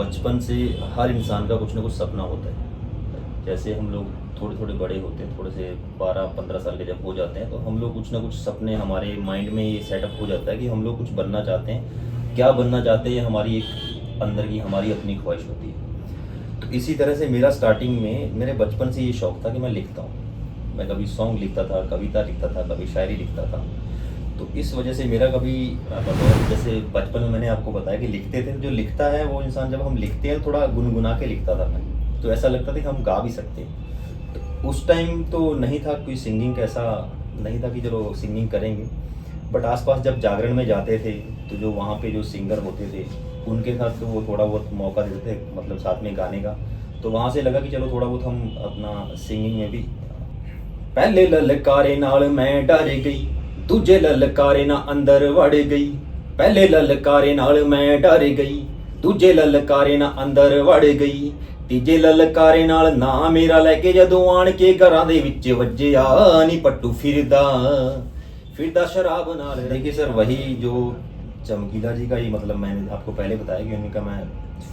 बचपन से हर इंसान का कुछ ना कुछ सपना होता है। जैसे हम लोग थोड़े थोड़े बड़े होते हैं, थोड़े से 12-15 साल के जब हो जाते हैं तो हम लोग कुछ ना कुछ सपने हमारे माइंड में ये सेटअप हो जाता है कि हम लोग कुछ बनना चाहते हैं। क्या बनना चाहते हैं ये हमारी एक अंदर की हमारी अपनी ख्वाहिश होती है। तो इसी तरह से मेरा स्टार्टिंग में मेरे बचपन से ये शौक़ था कि मैं लिखता हूँ। मैं कभी सॉन्ग लिखता था, कविता लिखता था, कभी शायरी लिखता था। तो इस वजह से मेरा कभी मतलब जैसे बचपन में मैंने आपको बताया कि लिखते थे, जो लिखता है वो इंसान जब हम लिखते हैं थोड़ा गुनगुना के लिखता था मैं, तो ऐसा लगता था कि हम गा भी सकते हैं। तो उस टाइम तो नहीं था कोई सिंगिंग का, ऐसा नहीं था कि चलो सिंगिंग करेंगे। बट आसपास जब जागरण में जाते थे तो जो वहाँ पे जो सिंगर होते थे उनके साथ तो वो थोड़ा बहुत मौका देते थे, मतलब साथ में गाने का। तो वहाँ से लगा कि चलो थोड़ा बहुत हम अपना सिंगिंग में भी। पहले ललकारे नाल मैं डर गई, दूजे ललकारे ना अंदर वड़ गई। पहले ललकारे नाल मैं डर गई, दूजे ललकारे ना अंदर वड़ गई। तीजे ललकारे नाल ना मेरा लैके जदों आण के घरां दे विच वज्जिया नी पट्टू फिरदा शराब नाल। देखिए सर, वही जो चमकीला जी का ही, मतलब मैंने आपको पहले बताया कि उनका मैं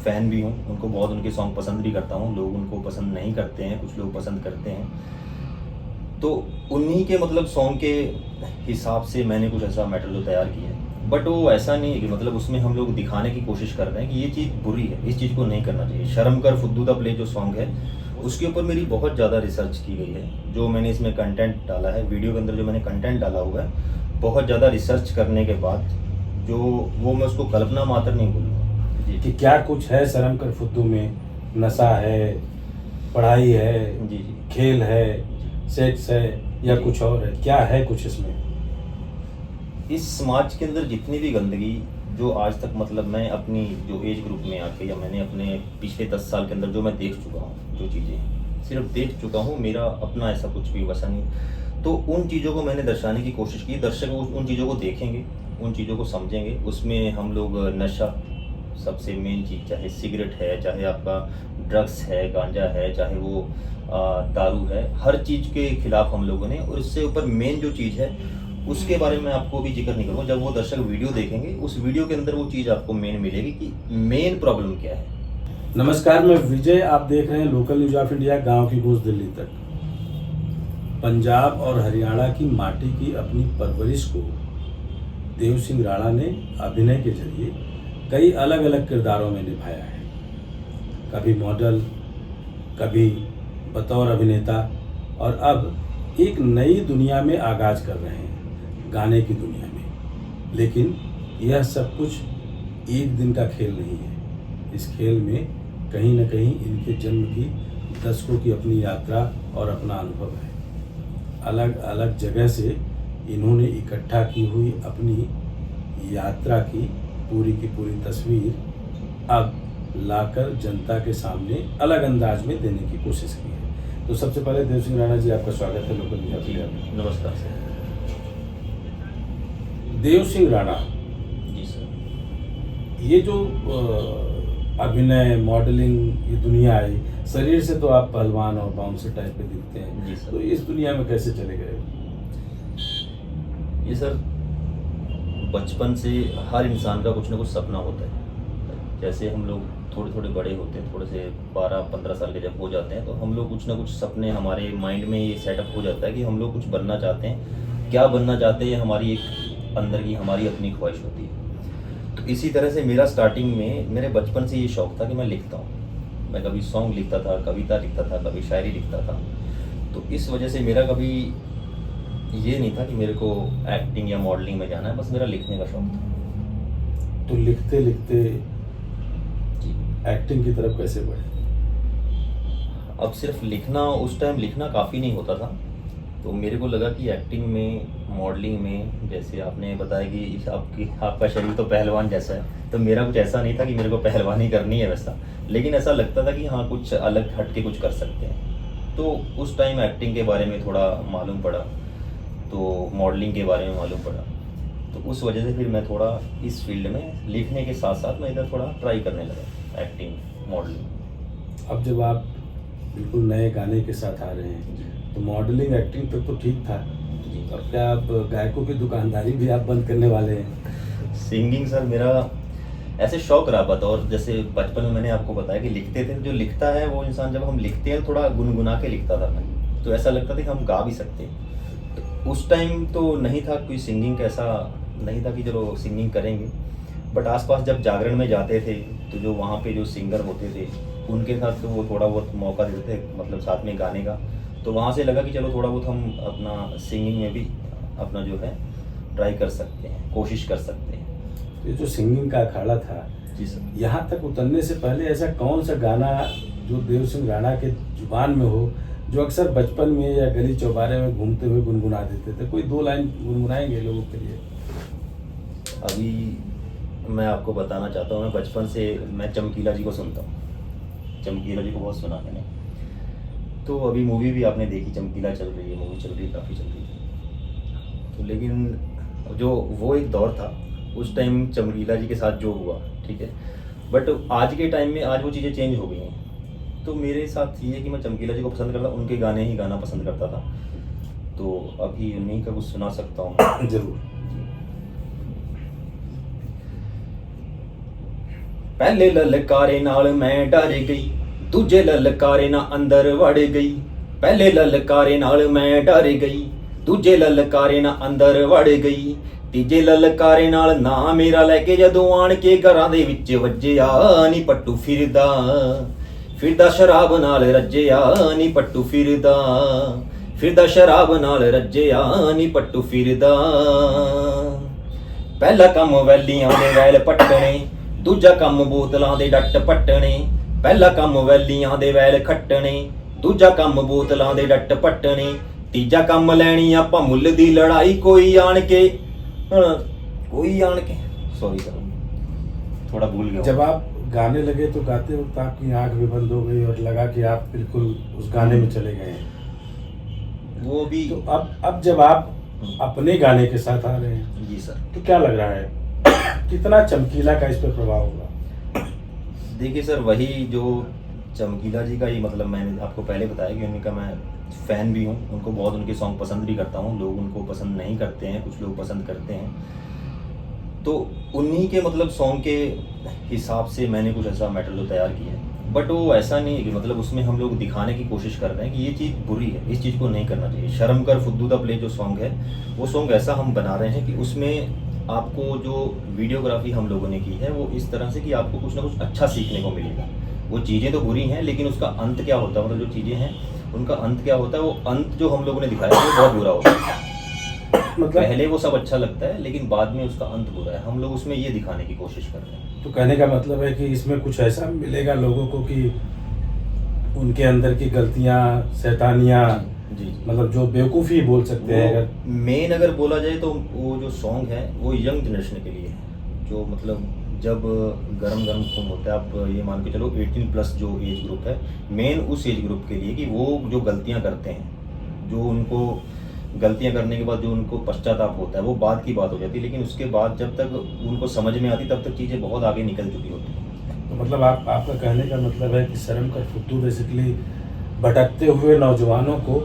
फ़ैन भी हूँ, उनको बहुत उनके सॉन्ग पसंद भी करता हूँ। लोग उनको पसंद नहीं करते हैं, कुछ लोग पसंद करते हैं। तो उन्हीं के मतलब सॉन्ग के हिसाब से मैंने कुछ ऐसा मैटर जो तैयार किया है। बट वो ऐसा नहीं है कि मतलब उसमें हम लोग दिखाने की कोशिश कर रहे हैं कि ये चीज़ बुरी है, इस चीज़ को नहीं करना चाहिए। शर्म कर फुद्दू दा प्ले जो सॉन्ग है उसके ऊपर मेरी बहुत ज़्यादा रिसर्च की गई है। जो मैंने इसमें कंटेंट डाला है, वीडियो के अंदर जो मैंने कंटेंट डाला हुआ है, बहुत ज़्यादा रिसर्च करने के बाद जो वो मैं उसको कल्पना मात्र नहीं बोलूँगा जी। कि क्या कुछ है शर्म कर फुद्दू में? नशा है, पढ़ाई है, जी जी, खेल है, सेक्स है या कुछ और है? क्या है कुछ इसमें? इस समाज के अंदर जितनी भी गंदगी जो आज तक, मतलब मैं अपनी जो एज ग्रुप में आके या मैंने अपने पिछले 10 साल के अंदर जो मैं देख चुका हूँ, जो चीज़ें सिर्फ देख चुका हूँ, मेरा अपना ऐसा कुछ भी वसा नहीं। तो उन चीज़ों को मैंने दर्शाने की कोशिश की। दर्शक उन चीज़ों को देखेंगे, उन चीज़ों को समझेंगे। उसमें हम लोग नशा सबसे मेन चीज़, चाहे सिगरेट है, चाहे आपका ड्रग्स है, गांजा है, चाहे वो दारू है, हर चीज़ के खिलाफ हम लोगों ने। और इससे ऊपर मेन जो चीज़ है उसके बारे में आपको भी जिक्र नहीं करूँगा। जब वो दर्शक वीडियो देखेंगे उस वीडियो के अंदर वो चीज़ आपको मेन मिलेगी कि मेन प्रॉब्लम क्या है। नमस्कार, मैं विजय, आप देख रहे हैं लोकल न्यूज ऑफ इंडिया, गांव की गूंज दिल्ली तक। पंजाब और हरियाणा की माटी की अपनी परवरिश को देव सिंह राणा ने अभिनय के जरिए कई अलग अलग किरदारों में निभाया है। कभी मॉडल, कभी बतौर अभिनेता, और अब एक नई दुनिया में आगाज कर रहे हैं, गाने की दुनिया में। लेकिन यह सब कुछ एक दिन का खेल नहीं है। इस खेल में कहीं न कहीं इनके जन्म की दशकों की अपनी यात्रा और अपना अनुभव है। अलग अलग जगह से इन्होंने इकट्ठा की हुई अपनी यात्रा की पूरी तस्वीर अब लाकर जनता के सामने अलग अंदाज में देने की कोशिश की है। तो सबसे पहले देव सिंह राणा जी, आपका स्वागत है लोकल न्यूज ऑफ इंडिया में। नमस्कार सर। देव सिंह राणा जी सर। ये जो अभिनय, मॉडलिंग, ये दुनिया आई, शरीर से तो आप पहलवान और बाउंसर टाइप के दिखते हैं जी सर। तो इस दुनिया में कैसे चले गए? ये सर, बचपन से हर इंसान का कुछ ना कुछ सपना होता है। जैसे हम लोग थोड़े थोड़े बड़े होते हैं, थोड़े से 12-15 साल के जब हो जाते हैं तो हम लोग कुछ ना कुछ सपने हमारे माइंड में ये सेटअप हो जाता है कि हम लोग कुछ बनना चाहते हैं। क्या बनना चाहते हैं ये हमारी एक अंदर की हमारी अपनी ख्वाहिश होती है। तो इसी तरह से मेरा स्टार्टिंग में मेरे बचपन से ये शौक़ था कि मैं लिखता हूँ। मैं कभी सॉन्ग लिखता था, कविता लिखता था, कभी शायरी लिखता था। तो इस वजह से मेरा कभी ये नहीं था कि मेरे को एक्टिंग या मॉडलिंग में जाना है, बस मेरा लिखने का शौक़ था। तो लिखते लिखते जी। एक्टिंग की तरफ कैसे बढ़े? अब सिर्फ लिखना, उस टाइम लिखना काफ़ी नहीं होता था। तो मेरे को लगा कि एक्टिंग में, मॉडलिंग में, जैसे आपने बताया कि आपका शरीर तो पहलवान जैसा है, तो मेरा कुछ ऐसा नहीं था कि मेरे को पहलवानी करनी है वैसा। लेकिन ऐसा लगता था कि हाँ, कुछ अलग हट के कुछ कर सकते हैं। तो उस टाइम एक्टिंग के बारे में थोड़ा मालूम पड़ा, तो मॉडलिंग के बारे में मालूम पड़ा। तो उस वजह से फिर मैं थोड़ा इस फील्ड में लिखने के साथ साथ मैं इधर थोड़ा ट्राई करने लगा, एक्टिंग, मॉडलिंग। अब जब आप बिल्कुल नए गाने के साथ आ रहे हैं तो मॉडलिंग, एक्टिंग तक तो ठीक था। जी। अब क्या आप गायकों की दुकानदारी भी आप बंद करने वाले हैं? सिंगिंग सर, मेरा ऐसे शौक रहा बता। और जैसे बचपन में मैंने आपको बताया कि लिखते थे, जो लिखता है वो इंसान, जब हम लिखते हैं थोड़ा गुनगुना के लिखता था मैं, तो ऐसा लगता था कि हम गा भी सकते हैं। तो उस टाइम तो नहीं था कोई सिंगिंग का, ऐसा नहीं था कि चलो सिंगिंग करेंगे। बट आसपास जब जागरण में जाते थे तो जो वहाँ पे जो सिंगर होते थे उनके साथ तो वो थोड़ा बहुत मौका देते थे, मतलब साथ में गाने का। तो वहाँ से लगा कि चलो थोड़ा बहुत हम अपना सिंगिंग में भी अपना जो है ट्राई कर सकते हैं, कोशिश कर सकते हैं। तो ये जो सिंगिंग का अखाड़ा था, जी सर। यहाँ तक उतरने से पहले ऐसा कौन सा गाना जो देव सिंह राणा के जुबान में हो, जो अक्सर बचपन में या गली चौबारे में घूमते हुए गुनगुना देते थे? कोई 2 लाइन गुनगुनाएंगे लोगों के लिए? अभी मैं आपको बताना चाहता हूँ, मैं बचपन से मैं चमकीला जी को सुनता हूँ, चमकीला जी को बहुत सुना मैंने। तो अभी मूवी भी आपने देखी, चमकीला चल रही है, मूवी चल रही है, काफ़ी चल रही है। तो लेकिन जो वो एक दौर था, उस टाइम चमकीला जी के साथ जो हुआ, ठीक है, बट आज के टाइम में आज वो चीज़ें चेंज हो गई हैं। तो मेरे साथ ये है कि मैं चमकीला जी को पसंद करता, उनके गाने ही गाना पसंद करता था। तो अभी उन्हीं का कुछ सुना सकता हूँ। जरूर। पहले ललकारे नाल मैं डर गई, दूजे ललकारे ना अंदर वड़ गई। पहले ललकारे नाल मैं डर गई, दूजे ललकारे ना अंदर वड़ गई। तीजे ललकारे नाल ना मेरा लैके जदों आण के घरां दे विच वज्जिया नी पट्टू फिरदा, फिरदा शराब नाल रज्जिया नी पट्टू फिरदा, फिरदा शराब नाल रज्जिया नी पट्टू फिरदा। पहला कम वैलियां दे वैल पट्टने, दूजा कम बोतलां दे डट पट्टने। पहला कम वैलियां दे वैल खट्टने, दूजा कम बोतलां दे डट पट्टने। तीजा कम लैनी आपां मुੱਲ दी लड़ाई, कोई आण के कोई आण के, सॉरी सर थोड़ा भूल गया। जब आप गाने लगे तो गाते वक्त आपकी आंख भी बंद हो गई और लगा कि आप बिल्कुल उस गाने में चले गए हैं। वो भी तो अब जब आप अपने गाने के साथ आ रहे हैं, जी सर। तो क्या लग रहा है, कितना चमकीला का इस पर प्रभाव होगा? देखिए सर, वही जो चमकीला जी का ही, मतलब मैंने आपको पहले बताया कि उनका मैं फ़ैन भी हूँ, उनको बहुत उनके सॉन्ग पसंद भी करता हूँ। लोग उनको पसंद नहीं करते हैं, कुछ लोग पसंद करते हैं। तो उन्हीं के मतलब सॉन्ग के हिसाब से मैंने कुछ ऐसा मैटेरियल तैयार किया है। बट वो ऐसा नहीं है कि मतलब उसमें हम लोग दिखाने की कोशिश कर रहे हैं कि ये चीज़ बुरी है, इस चीज़ को नहीं करना चाहिए। शर्म कर फुद्दू दा प्ले जो सॉन्ग है, वो सॉन्ग ऐसा हम बना रहे हैं कि उसमें आपको जो वीडियोग्राफी हम लोगों ने की है वो इस तरह से कि आपको कुछ ना कुछ अच्छा सीखने को मिलेगा। वो चीज़ें तो बुरी हैं, लेकिन उसका अंत क्या होता है, मतलब जो चीज़ें हैं उनका अंत क्या होता है, वो अंत जो हम लोगों ने दिखाया है वो बहुत बुरा होता है। मतलब पहले वो सब अच्छा लगता है, लेकिन बाद में उसका अंत बुरा है। हम लोग उसमें ये दिखाने की कोशिश कर रहे हैं। तो कहने का मतलब है कि इसमें कुछ ऐसा मिलेगा लोगों को कि उनके अंदर की गलतियां, शैतानियां, जी जी। मतलब जो बेवकूफ़ी बोल सकते हैं अगर। मेन अगर बोला जाए तो वो जो सॉन्ग है वो यंग जनरेशन के लिए है, जो मतलब जब गरम गरम खून होता है, आप ये मान के चलो 18+ जो एज ग्रुप है, मेन उस एज ग्रुप के लिए, कि वो जो गलतियां करते हैं, जो उनको गलतियां करने के बाद जो उनको पश्चाताप होता है, वो बाद की बात हो जाती है। लेकिन उसके बाद जब तक उनको समझ में आती तब तक चीज़ें बहुत आगे निकल चुकी होती हैं। तो मतलब आपका कहने का मतलब है कि शर्म कर फुद्दू बेसिकली भटकते हुए नौजवानों को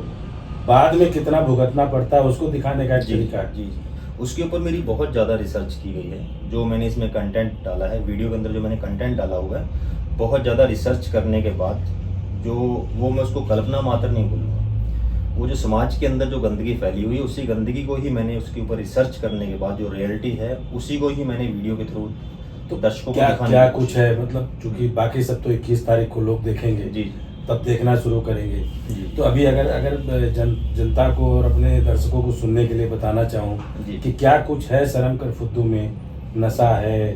बाद में कितना भुगतना पड़ता है उसको दिखाने का एक जी तरीका है। जी जी। उसके ऊपर मेरी बहुत ज़्यादा रिसर्च की गई है। जो मैंने इसमें कंटेंट डाला है, वीडियो के अंदर जो मैंने कंटेंट डाला हुआ है, बहुत ज़्यादा रिसर्च करने के बाद जो वो, मैं उसको कल्पना मात्र नहीं बोलूँगा, वो जो समाज के अंदर जो गंदगी फैली हुई है, उसी गंदगी को ही मैंने उसके ऊपर रिसर्च करने के बाद जो रियलिटी है उसी को ही मैंने वीडियो के थ्रू तो दर्शकों को क्या दिखाने क्या की कुछ कोशिश है, मतलब चूंकि बाकी सब तो 21 तारीख को लोग देखेंगे, जी तब देखना शुरू करेंगे। जी। तो अभी अगर जनता को और अपने दर्शकों को सुनने के लिए बताना चाहूँ जी। कि क्या कुछ है शर्म कर फुद्दू में, नशा है,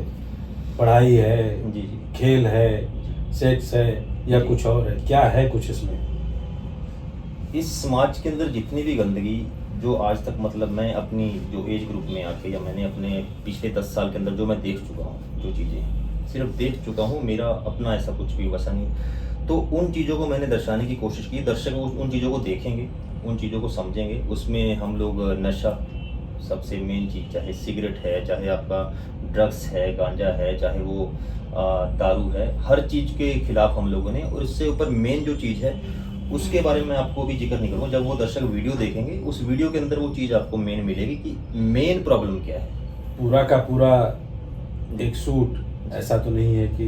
पढ़ाई है, जी जी। खेल है, सेक्स है, या जी। कुछ और है, क्या है कुछ इसमें? इस समाज के अंदर जितनी भी गंदगी जो आज तक, मतलब मैं अपनी जो एज ग्रुप में आके, या मैंने अपने पिछले 10 साल के अंदर जो मैं देख चुका हूँ, जो चीज़ें सिर्फ देख चुका हूँ, मेरा अपना ऐसा कुछ भी वैसा नहीं। तो उन चीज़ों को मैंने दर्शाने की कोशिश की। दर्शक उन चीज़ों को देखेंगे, उन चीज़ों को समझेंगे। उसमें हम लोग नशा सबसे मेन चीज़, चाहे सिगरेट है, चाहे आपका ड्रग्स है, गांजा है, चाहे वो दारू है, हर चीज़ के खिलाफ हम लोगों ने। और इससे ऊपर मेन जो चीज़ है उसके बारे में आपको भी जिक्र नहीं करूँगा। जब वो दर्शक वीडियो देखेंगे, उस वीडियो के अंदर वो चीज़ आपको मेन मिलेगी कि मेन प्रॉब्लम क्या है। पूरा का पूरा एक सूट ऐसा तो नहीं है कि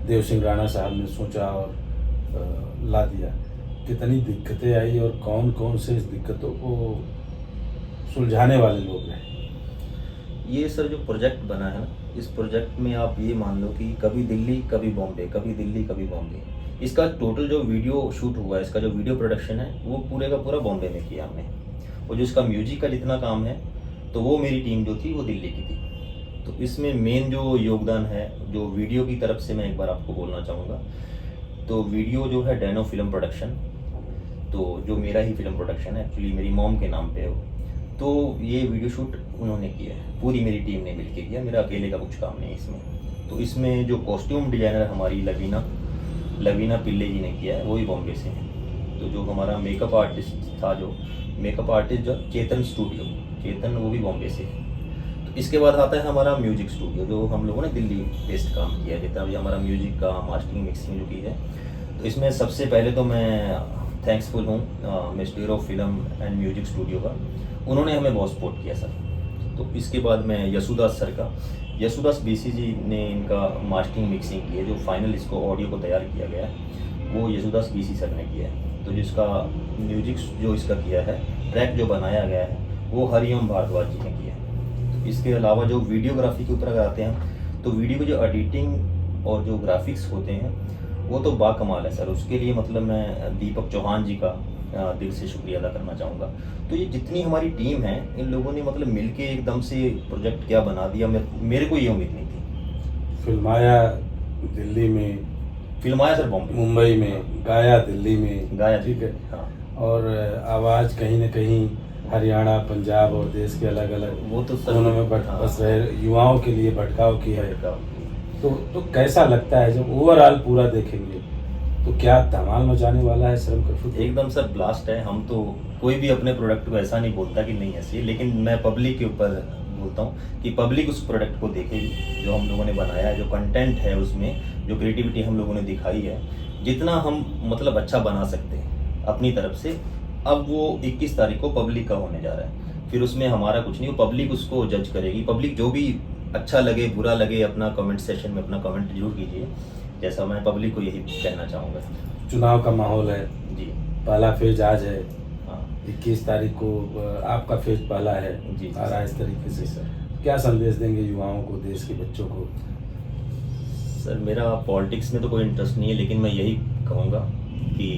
देव सिंह राणा साहब ने सोचा और ला दिया। कितनी दिक्कतें आई और कौन कौन से इस दिक्कतों को सुलझाने वाले लोग रहे? ये सर जो प्रोजेक्ट बना है ना, इस प्रोजेक्ट में आप ये मान लो कि कभी दिल्ली कभी बॉम्बे, कभी दिल्ली कभी बॉम्बे। इसका टोटल जो वीडियो शूट हुआ है, इसका जो वीडियो प्रोडक्शन है वो पूरे का पूरा बॉम्बे में किया हमने। और जो इसका म्यूजिक का जितना काम है तो वो मेरी टीम जो थी वो दिल्ली की थी। तो इसमें मेन जो योगदान है जो वीडियो की तरफ से मैं एक बार आपको बोलना चाहूँगा। तो वीडियो जो है डैनो फिल्म प्रोडक्शन, तो जो मेरा ही फिल्म प्रोडक्शन है, एक्चुअली मेरी मॉम के नाम पे हो। तो ये वीडियो शूट उन्होंने किया है, पूरी मेरी टीम ने मिलकर किया, मेरा अकेले का कुछ काम नहीं इसमें। तो इसमें जो कॉस्ट्यूम डिजाइनर हमारी लवीना पिल्ले जी ने किया है, वो भी बॉम्बे से है। तो जो हमारा मेकअप आर्टिस्ट था, जो मेकअप आर्टिस्ट जो चेतन, वो भी बॉम्बे से है। तो इसके बाद आता है हमारा म्यूजिक स्टूडियो, जो हम लोगों ने दिल्ली बेस्ड काम किया है, जितना भी हमारा म्यूजिक का मास्टरिंग मिक्सिंग जो की है। तो इसमें सबसे पहले तो मैं थैंक्सफुल हूँ ministry of film and music studio का, उन्होंने हमें बहुत सपोर्ट किया सर। तो इसके बाद मैं यशुदास बीसी जी ने इनका मास्टरिंग मिक्सिंग की है, जो फाइनल इसको ऑडियो को तैयार किया गया है वो यशुदास बीसी सर ने किया है। तो जिसका म्यूजिक जो इसका किया है, ट्रैक जो बनाया गया है वो हरिओम भारद्वाज जी ने किया है। तो इसके अलावा जो वीडियोग्राफी के ऊपर अगर आते हैं तो वीडियो की जो एडिटिंग और जो ग्राफिक्स होते हैं वो तो बाकमाल है सर। उसके लिए मतलब मैं दीपक चौहान जी का दिल से शुक्रिया अदा करना चाहूँगा। तो ये जितनी हमारी टीम है, इन लोगों ने मतलब मिलके एकदम से प्रोजेक्ट क्या बना दिया, मेरे को ये उम्मीद नहीं थी। फिल्माया दिल्ली में, फिल्माया सर बॉम्बे, मुंबई में, गाया दिल्ली में, गाया, ठीक है। हाँ। और आवाज़ कहीं न कहीं हरियाणा, पंजाब और देश के अलग अलग वो तो सर कोनों में बस रहे युवाओं के लिए भटकाव की है। तो कैसा लगता है जब ओवरऑल पूरा देखेंगे तो क्या धमाल मचाने वाला है श्रम कर्फ्यू? एकदम सर ब्लास्ट है। हम तो कोई भी अपने प्रोडक्ट को ऐसा नहीं बोलता कि नहीं ऐसी, लेकिन मैं पब्लिक के ऊपर बोलता हूँ कि पब्लिक उस प्रोडक्ट को देखेगी जो हम लोगों ने बनाया है, जो कंटेंट है उसमें, जो क्रिएटिविटी हम लोगों ने दिखाई है, जितना हम मतलब अच्छा बना सकते हैं अपनी तरफ से। अब वो 21 तारीख को पब्लिक का होने जा रहा है, फिर उसमें हमारा कुछ नहीं, पब्लिक उसको जज करेगी। पब्लिक जो भी अच्छा लगे बुरा लगे, अपना कमेंट सेशन में अपना कमेंट जरूर कीजिए, जैसा मैं पब्लिक को यही कहना चाहूँगा। चुनाव का माहौल है जी, पहला फेज आज है, हाँ 21 तारीख को आपका फेज पहला है जी आ रहा है। इस तरीके से सर क्या संदेश देंगे युवाओं को, देश के बच्चों को? सर मेरा पॉलिटिक्स में तो कोई इंटरेस्ट नहीं है, लेकिन मैं यही कहूँगा कि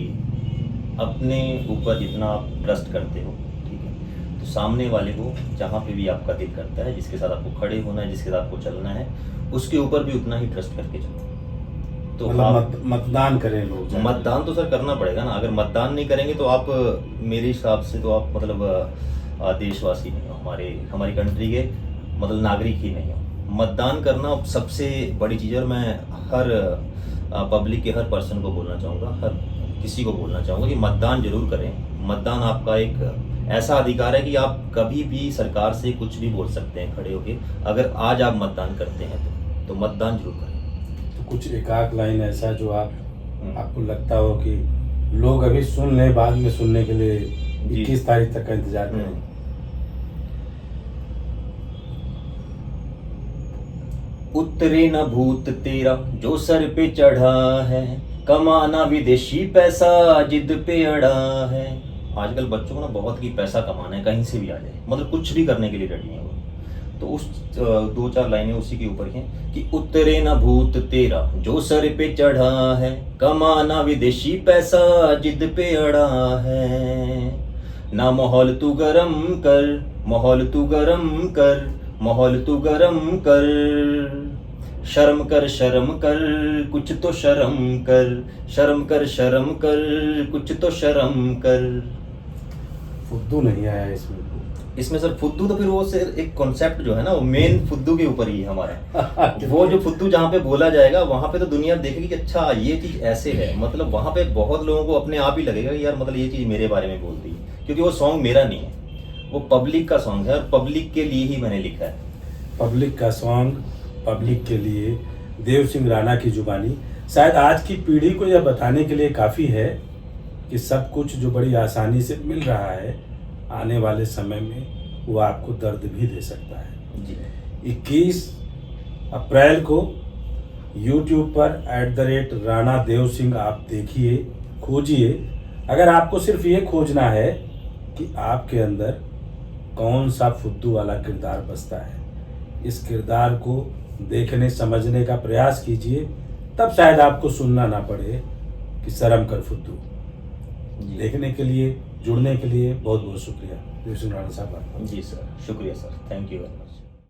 अपने ऊपर जितना आप ट्रस्ट करते हो, ठीक है, तो सामने वाले को जहाँ पे भी आपका दिल करता है, जिसके साथ आपको खड़े होना है, जिसके साथ आपको चलना है, उसके ऊपर भी उतना ही ट्रस्ट करके चलो। तो मतलब मतदान करें लोग? मतदान तो सर करना पड़ेगा ना। अगर मतदान नहीं करेंगे तो आप मेरे हिसाब से तो आप मतलब देशवासी नहीं हो, हमारी कंट्री के मतलब नागरिक ही नहीं हो। मतदान करना सबसे बड़ी चीज़ है। और मैं हर पब्लिक के हर पर्सन को बोलना चाहूँगा, हर किसी को बोलना चाहूँगा कि मतदान जरूर करें। मतदान आपका एक ऐसा अधिकार है कि आप कभी भी सरकार से कुछ भी बोल सकते हैं खड़े होके। अगर आज आप मतदान करते हैं तो मतदान जरूर करें। तो कुछ एक आध लाइन ऐसा जो आपको लगता हो कि लोग अभी सुन लें, बाद में सुनने के लिए 21 तारीख तक का इंतजार करें? उतरे न भूत तेरा जो सर पे चढ़ा है, कमाना विदेशी पैसा जिद पे अड़ा है। आजकल बच्चों को ना बहुत की पैसा कमाना है, कहीं से भी आ जाए, मतलब कुछ भी करने के लिए रेडी है वो। तो उस 2-4 लाइनें उसी के ऊपर हैं कि उतरे न भूत तेरा जो सर पे चढ़ा है, कमाना विदेशी पैसा जिद पे अड़ा है। ना माहौल तू गरम कर, माहौल तू गरम कर, माहौल तू गरम कर, शर्म कर कुछ तो शर्म कर, शर्म कर कुछ तो शर्म कर। फुद्दू नहीं आया इसमें सर फुद्दू तो फिर वो सिर्फ एक कॉन्सेप्ट जो है ना, वो मेन फुद्दू के ऊपर ही है हमारा। वो जो फुद्दू जहाँ पे बोला जाएगा वहाँ पे तो दुनिया देखेगी कि अच्छा ये चीज़ ऐसे है। मतलब वहाँ पे बहुत लोगों को अपने आप ही लगेगा कि यार मतलब ये चीज़ मेरे बारे में बोल दी, क्योंकि वो सॉन्ग मेरा नहीं है, वो पब्लिक का सॉन्ग है और पब्लिक के लिए ही मैंने लिखा है। पब्लिक का सॉन्ग पब्लिक के लिए, देव सिंह राणा की जुबानी। शायद आज की पीढ़ी को यह बताने के लिए काफ़ी है कि सब कुछ जो बड़ी आसानी से मिल रहा है, आने वाले समय में वो आपको दर्द भी दे सकता है। जी 21 अप्रैल को YouTube पर @राणा देव सिंह आप देखिए, खोजिए। अगर आपको सिर्फ ये खोजना है कि आपके अंदर कौन सा फुद्दू वाला किरदार बसता है, इस किरदार को देखने समझने का प्रयास कीजिए, तब शायद आपको सुनना ना पड़े कि शर्म कर फुद्दू। जी देखने के लिए, जुड़ने के लिए बहुत बहुत शुक्रिया देव सिंह राणा साहब आपका। जी सर, शुक्रिया sir, thank you very much.